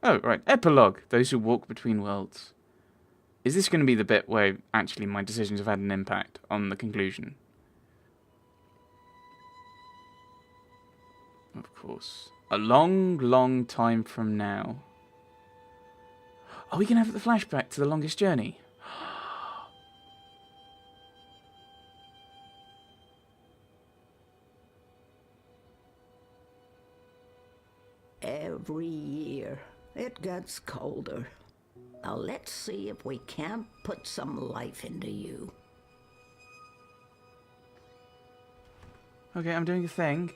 Oh, right. Epilogue. Those who walk between worlds. Is this going to be the bit where actually my decisions have had an impact on the conclusion? Of course. A long, long time from now. Are we going to have the flashback to the longest journey? Every year, it gets colder. Now let's see if we can't put some life into you. Okay, I'm doing a thing.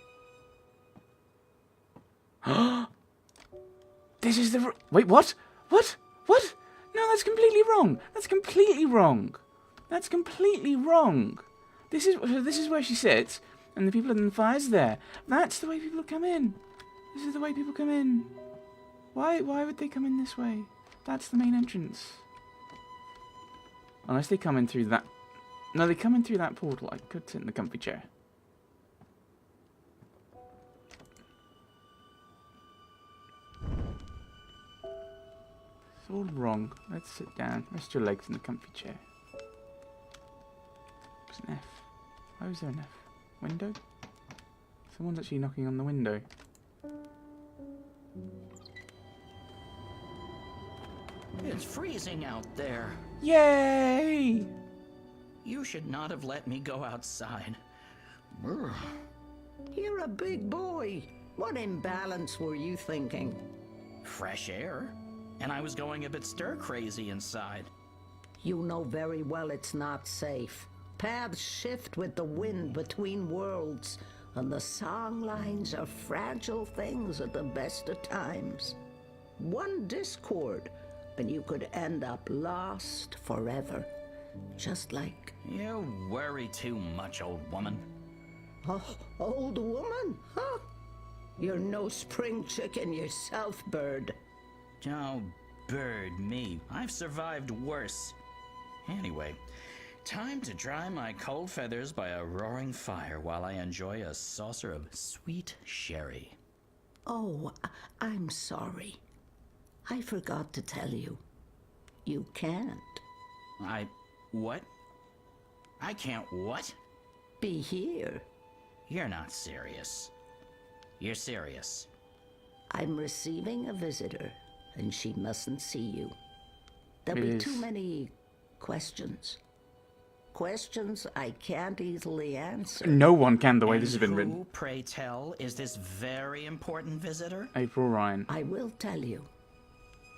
This is the... Wait, what? What? What? No, that's completely wrong. That's completely wrong. That's completely wrong. This is where she sits, and the people in the fire's there. That's the way people come in. This is the way people come in. Why would they come in this way? That's the main entrance. Unless they come in through that... No, they come in through that portal. I could sit in the comfy chair. It's all wrong. Let's sit down. Rest your legs in the comfy chair. There's an F. Why was there an F? Window? Someone's actually knocking on the window. It's freezing out there. Yay! You should not have let me go outside. Brr. You're a big boy. What imbalance were you thinking? Fresh air. And I was going a bit stir-crazy inside. You know very well it's not safe. Paths shift with the wind between worlds, and the song lines are fragile things at the best of times. One discord, and you could end up lost forever. Just like... You worry too much, old woman. Oh, old woman, huh? You're no spring chicken yourself, bird. Oh, bird me. I've survived worse. Anyway, time to dry my cold feathers by a roaring fire while I enjoy a saucer of sweet sherry. Oh, I'm sorry. I forgot to tell you. You can't. What? I can't what? Be here. You're not serious. You're serious. I'm receiving a visitor, and she mustn't see you. There'll be too many questions. Questions I can't easily answer. No one can the way this has been Who, written. pray tell, is this very important visitor? April Ryan. I will tell you.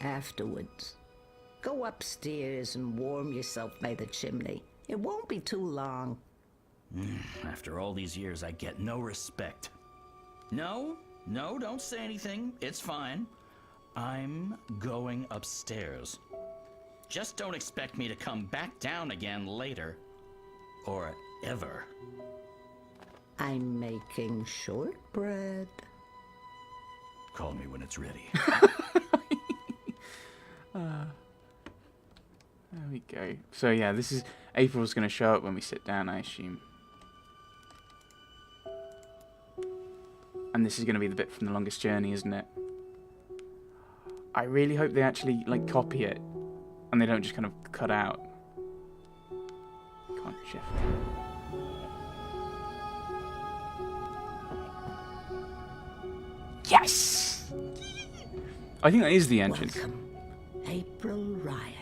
Afterwards. Go upstairs and warm yourself by the chimney. It won't be too long. After all these years, I get no respect. No, don't say anything. It's fine. I'm going upstairs. Just don't expect me to come back down again later. Or ever. I'm making shortbread. Call me when it's ready. There we go. So yeah, this is... April's going to show up when we sit down, I assume. And this is going to be the bit from The Longest Journey, isn't it? I really hope they actually, like, copy it. And they don't just kind of cut out. Can't shift. Yes! I think that is the entrance. Welcome, April Ryan.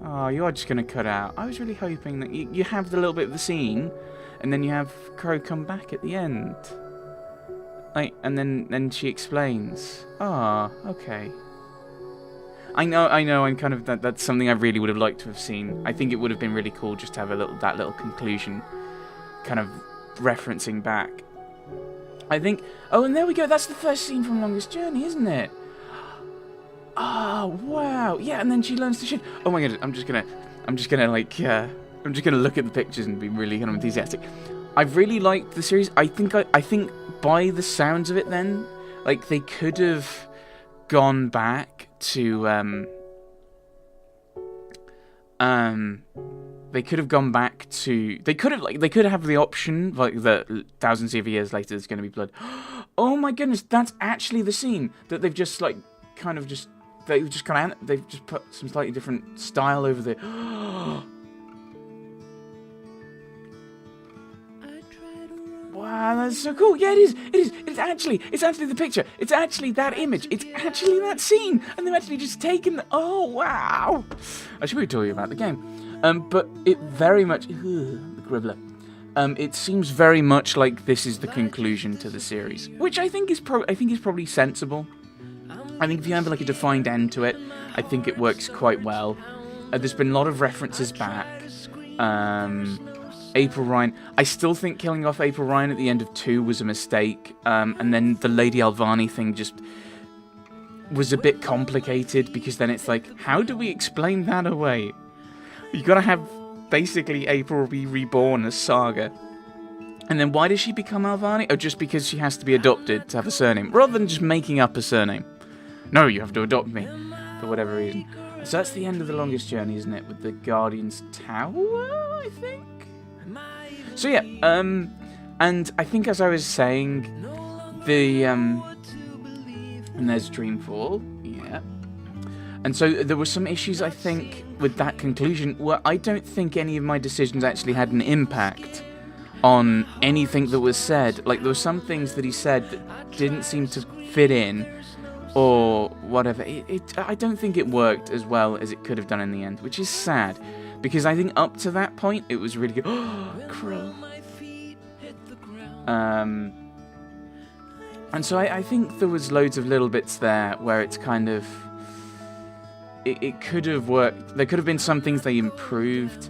Oh, you are just going to cut out. I was really hoping that you have the little bit of the scene, and then you have Crow come back at the end. Like, and then she explains. Ah, okay. I know, I'm kind of... That's something I really would have liked to have seen. I think it would have been really cool just to have that little conclusion kind of referencing back. I think... Oh, and there we go. That's the first scene from Longest Journey, isn't it? Oh, wow. Yeah, and then she learns to shift. Oh my god, I'm just gonna like, I'm just gonna look at the pictures and be really kind of enthusiastic. I've really liked the series. I think by the sounds of it then, like, they could have gone back to, they could have gone back to. They could have the option like that. Thousands of years later, there's going to be blood. Oh my goodness, that's actually the scene that they've just they've just put some slightly different style over the. Wow, that's so cool. Yeah, it is. It's actually the picture. It's actually that image. It's actually that scene. And they've actually just taken oh, wow. I should be talking about the game. But it very much, the gribbler. It seems very much like this is the conclusion to the series, which I think is probably sensible. I think if you have like a defined end to it, I think it works quite well. There's been a lot of references back. April Ryan. I still think killing off April Ryan at the end of 2 was a mistake. And then the Lady Alvani thing just was a bit complicated, because then it's like, how do we explain that away? You gotta have basically April be reborn as Saga. And then why does she become Alvani? Oh, just because she has to be adopted to have a surname, rather than just making up a surname. No, you have to adopt me, for whatever reason. So that's the end of The Longest Journey, isn't it? With the Guardian's Tower, I think? So yeah, and I think as I was saying, and there's Dreamfall, yeah. And so there were some issues, I think, with that conclusion, where I don't think any of my decisions actually had an impact on anything that was said. Like, there were some things that he said that didn't seem to fit in, or whatever. I don't think it worked as well as it could have done in the end, which is sad. Because I think up to that point, it was really good. Crow. And so I think there was loads of little bits there where it's kind of... It could have worked. There could have been some things they improved.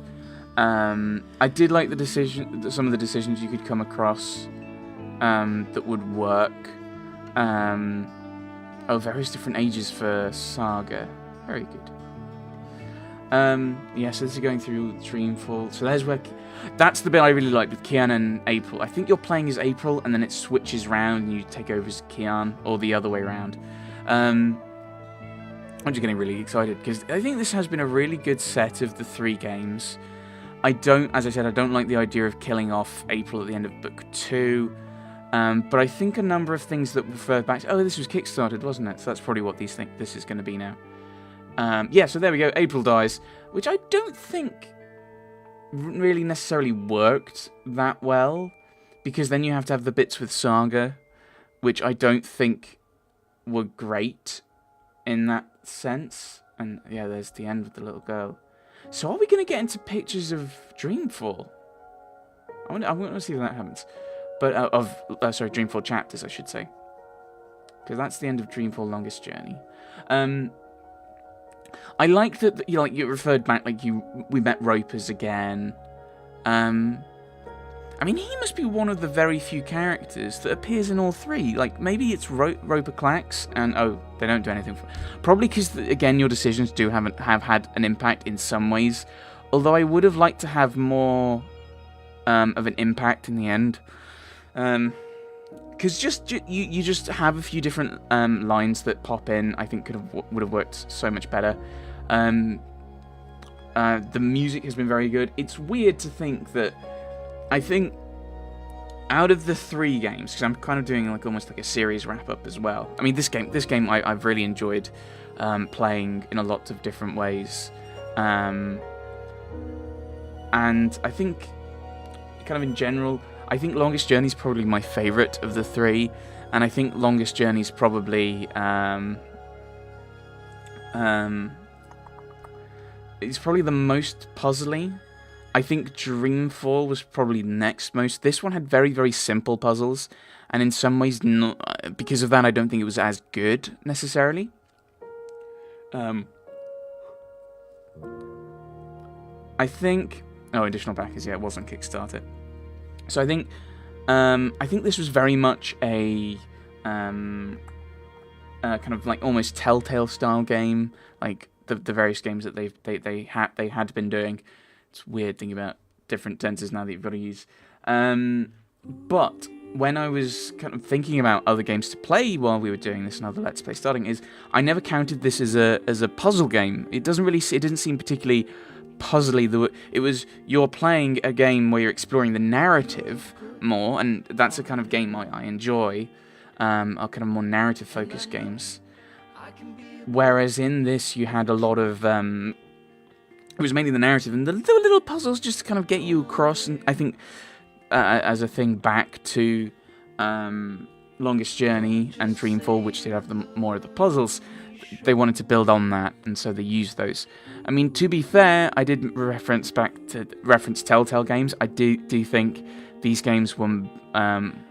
I did like some of the decisions you could come across that would work. Various different ages for Saga. Very good. Yeah, so this is going through Dreamfall. So that's the bit I really liked with Kian and April. I think you're playing as April, and then it switches round, and you take over as Kian, or the other way around. I'm just getting really excited, because I think this has been a really good set of the 3 games. As I said, I don't like the idea of killing off April at the end of Book 2. But I think a number of things that refer back to... Oh, this was kickstarted, wasn't it? So that's probably what this is going to be now. Yeah, so there we go. April dies, which I don't think really necessarily worked that well, because then you have to have the bits with Saga, which I don't think were great in that sense. And yeah, there's the end with the little girl. So are we going to get into pictures of Dreamfall? I want to see if that happens. But Dreamfall Chapters, I should say, because that's the end of Dreamfall Longest Journey. I like that you referred back, we met Ropers again. I mean, he must be one of the very few characters that appears in all 3. Like, maybe it's Roper Clax, and they don't do anything for. Probably because again, your decisions do have had an impact in some ways. Although I would have liked to have more of an impact in the end. Because you just have a few different lines that pop in. I think would have worked so much better. The music has been very good. It's weird to think that I think out of the 3 games, because I'm kind of doing almost like a series wrap up as well. I mean, this game I've really enjoyed playing in a lot of different ways, and I think kind of in general, I think Longest Journey is probably my favourite of the 3, and I think Longest Journey is probably it's probably the most puzzly. I think Dreamfall was probably the next most. This one had very, very simple puzzles, and in some ways, because of that, I don't think it was as good necessarily. I think additional backers. Yeah, it wasn't Kickstarter. So I think this was very much a kind of like almost Telltale style game, like the various games that they had been doing. It's weird thinking about different tenses now that you've got to use. But when I was kind of thinking about other games to play while we were doing this and other Let's Play starting, I never counted this as a puzzle game. It didn't seem particularly puzzly. You're playing a game where you're exploring the narrative more, and that's a kind of game I enjoy. Are kind of more narrative-focused games. Whereas in this, you had a lot of it was mainly the narrative, and the little puzzles just to kind of get you across. And I think as a thing back to Longest Journey and Dreamfall, which did have more of the puzzles, they wanted to build on that, and so they used those. I mean, to be fair, I did reference Telltale games. I do think these games were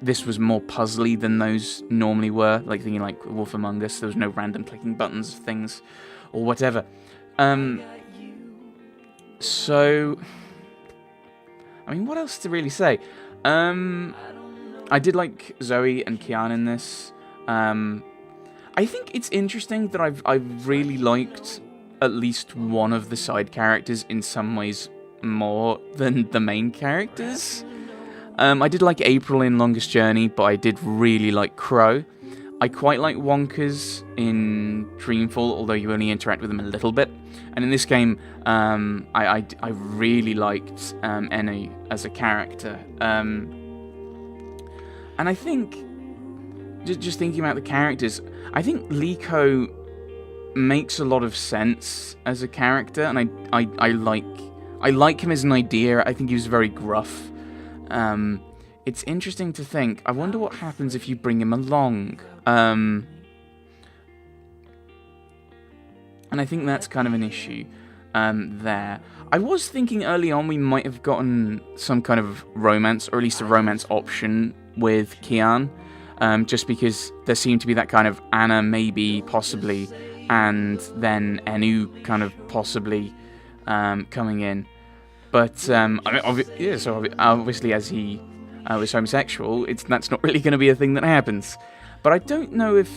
this was more puzzly than those normally were. Like thinking like Wolf Among Us, there was no random clicking buttons of things or whatever. So, I mean, what else to really say? I did like Zoe and Kian in this. I think it's interesting that I've really liked at least one of the side characters in some ways more than the main characters. I did like April in Longest Journey, but I did really like Crow. I quite like Wonkers in Dreamfall, although you only interact with them a little bit. And in this game, I really liked Enu as a character. And I think, just thinking about the characters, I think Liko makes a lot of sense as a character, and I like him as an idea. I think he was very gruff. It's interesting to think. I wonder what happens if you bring him along. And I think that's kind of an issue there. I was thinking early on we might have gotten some kind of romance, or at least a romance option with Kian, just because there seemed to be that kind of Anna maybe, possibly, and then Enu kind of possibly coming in. But I mean, obviously as he was homosexual, that's not really going to be a thing that happens. But I don't know if...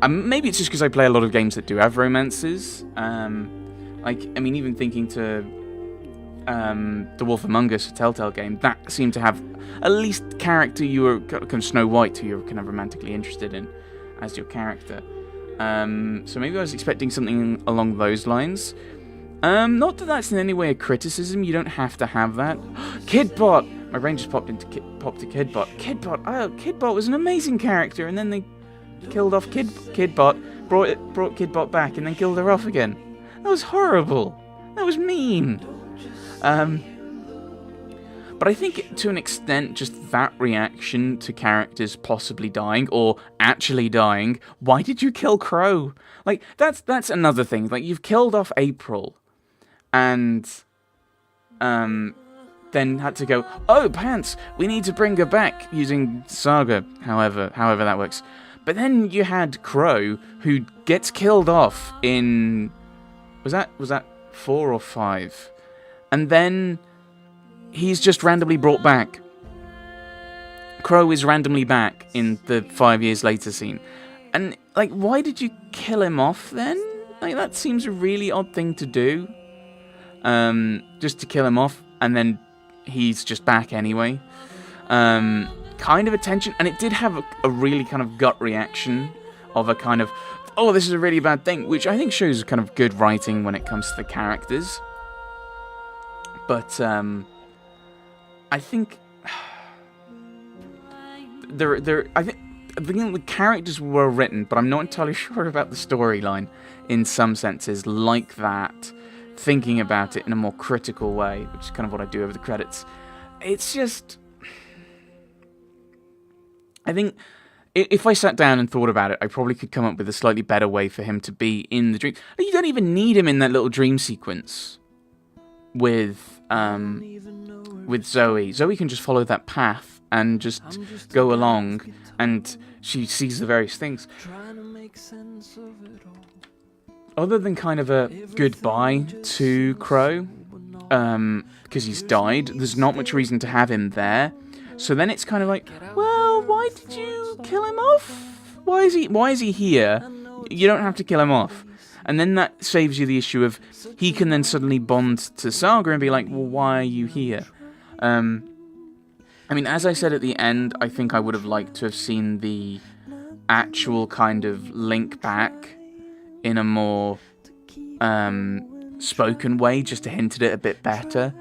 maybe it's just because I play a lot of games that do have romances. Even thinking to The Wolf Among Us, a Telltale game, that seemed to have at least character you were kind of Snow White, who you're kind of romantically interested in as your character. So maybe I was expecting something along those lines. Not that that's in any way a criticism. You don't have to have that. Kidbot! My brain just popped to Kidbot. Kidbot was an amazing character, and then they killed off Kidbot, brought Kidbot back, and then killed her off again. That was horrible. That was mean. But I think to an extent, just that reaction to characters possibly dying, or actually dying, why did you kill Crow? Like, that's another thing. Like, you've killed off April, and then had to go, oh, Pants, we need to bring her back using Saga, however that works. But then you had Crow, who gets killed off in... Was that 4 or 5? And then he's just randomly brought back. Crow is randomly back in the 5 years later scene. And, like, why did you kill him off then? Like, that seems a really odd thing to do. Just to kill him off, and then he's just back anyway. Kind of a tension, and it did have a really kind of gut reaction of a kind of, oh, this is a really bad thing, which I think shows kind of good writing when it comes to the characters. But I think I think the characters were written, but I'm not entirely sure about the storyline in some senses like that. Thinking about it in a more critical way, which is kind of what I do over the credits. It's just... I think if I sat down and thought about it, I probably could come up with a slightly better way for him to be in the dream. You don't even need him in that little dream sequence with Zoe. Zoe can just follow that path and just go along, and she sees the various things. Other than kind of a goodbye to Crow, because he's died, there's not much reason to have him there. So then it's kind of like, well, why did you kill him off? Why is he here? You don't have to kill him off. And then that saves you the issue of he can then suddenly bond to Saga and be like, well, why are you here? I mean, as I said at the end, I think I would have liked to have seen the actual kind of link back in a more spoken way, just to hint at it a bit better.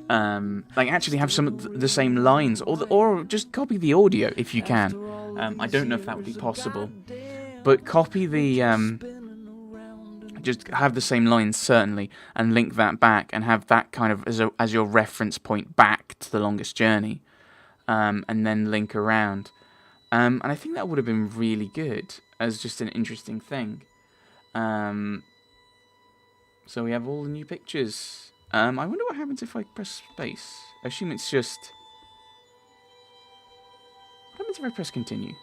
Like actually have some of the same lines, or just copy the audio if you can. I don't know if that would be possible, but copy the just have the same lines certainly, and link that back, and have that kind of as your reference point back to The Longest Journey, and then link around. And I think that would have been really good as just an interesting thing. So we have all the new pictures. I wonder what happens if I press space. I assume it's just... What happens if I press continue?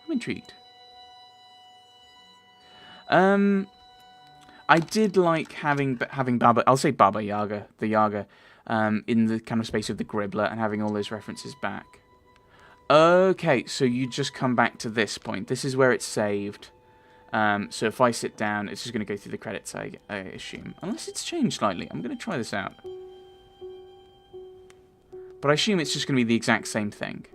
I'm intrigued. I did like having Baba... I'll say Baba Yaga, the Yaga, in the kind of space of the Gribbler, and having all those references back. Okay, so you just come back to this point. This is where it's saved. So if I sit down, it's just going to go through the credits, I assume. Unless it's changed slightly. I'm going to try this out. But I assume it's just going to be the exact same thing.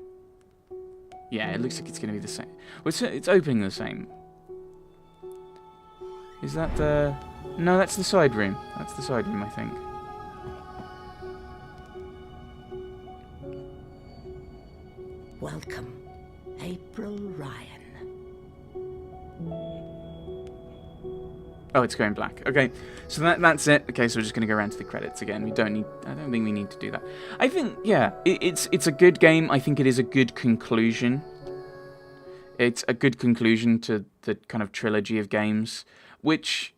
Yeah, it looks like it's going to be the same. Well, it's opening the same. Is that the... No, that's the side room. That's the side room, I think. Welcome, April Ryan. Oh, it's going black. Okay, so that's it. Okay, so we're just going to go around to the credits again. I don't think we need to do that. I think, yeah, it's a good game. I think it is a good conclusion. It's a good conclusion to the kind of trilogy of games, which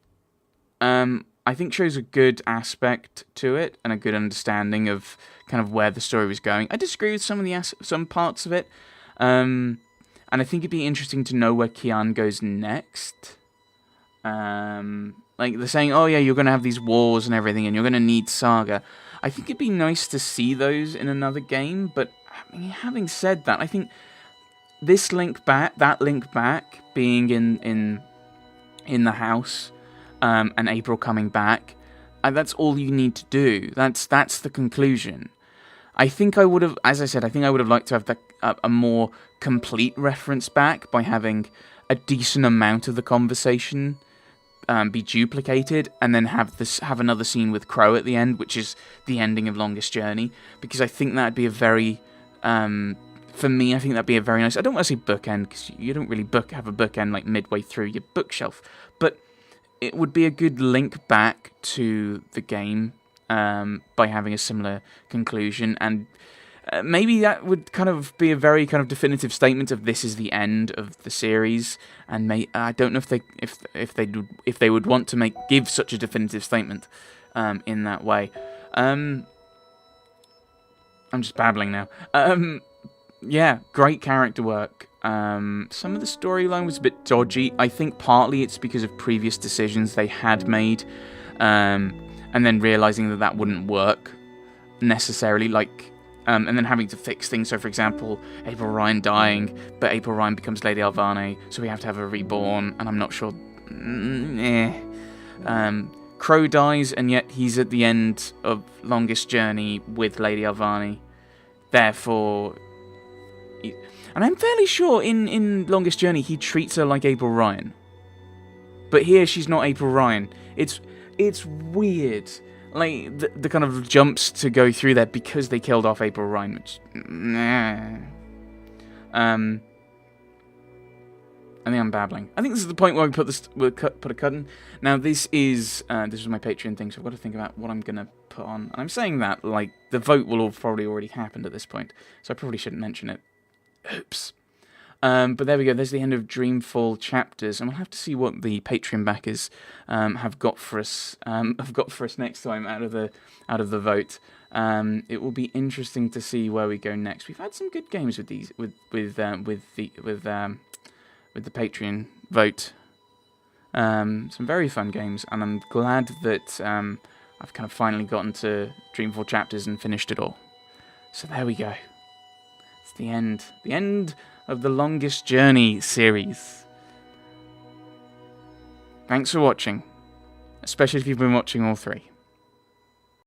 I think shows a good aspect to it and a good understanding of kind of where the story was going. I disagree with some parts of it, and I think it'd be interesting to know where Kian goes next. Like they're saying, oh yeah, you're going to have these wars and everything, and you're going to need Saga. I think it'd be nice to see those in another game, but I mean, having said that, I think this link back, that link back, being in the house, and April coming back, that's all you need to do. That's the conclusion. I think I would have, as I said, I think I would have liked to have a more complete reference back by having a decent amount of the conversation be duplicated, and then have another scene with Crow at the end, which is the ending of Longest Journey, because I think that'd be a very, for me, I think that'd be a very nice, I don't want to say bookend, because you don't really have a bookend like midway through your bookshelf, but it would be a good link back to the game by having a similar conclusion, and maybe that would kind of be a very kind of definitive statement of this is the end of the series, and I don't know if they would want to give such a definitive statement in that way. I'm just babbling now. Yeah, great character work. Some of the storyline was a bit dodgy. I think partly it's because of previous decisions they had made, and then realizing that wouldn't work necessarily, like, and then having to fix things. So, for example, April Ryan dying, but April Ryan becomes Lady Alvane, so we have to have her reborn, and I'm not sure. Crow dies, and yet he's at the end of Longest Journey with Lady Alvane. Therefore, and I'm fairly sure in Longest Journey he treats her like April Ryan. But here she's not April Ryan. It's weird. Like, the kind of jumps to go through there because they killed off April Ryan, which... I think I'm babbling. I think this is the point where we'll put a cut in. Now, this was my Patreon thing, so I've got to think about what I'm going to put on. And I'm saying that, like, the vote will have probably already happened at this point, so I probably shouldn't mention it. Oops. But there we go, there's the end of Dreamfall Chapters, and we'll have to see what the Patreon backers have got for us next time out of the vote. It will be interesting to see where we go next. We've had some good games with these with the Patreon vote. Some very fun games, and I'm glad that I've kind of finally gotten to Dreamfall Chapters and finished it all. So there we go. It's the end of the Longest Journey series. Thanks for watching, especially if you've been watching all three.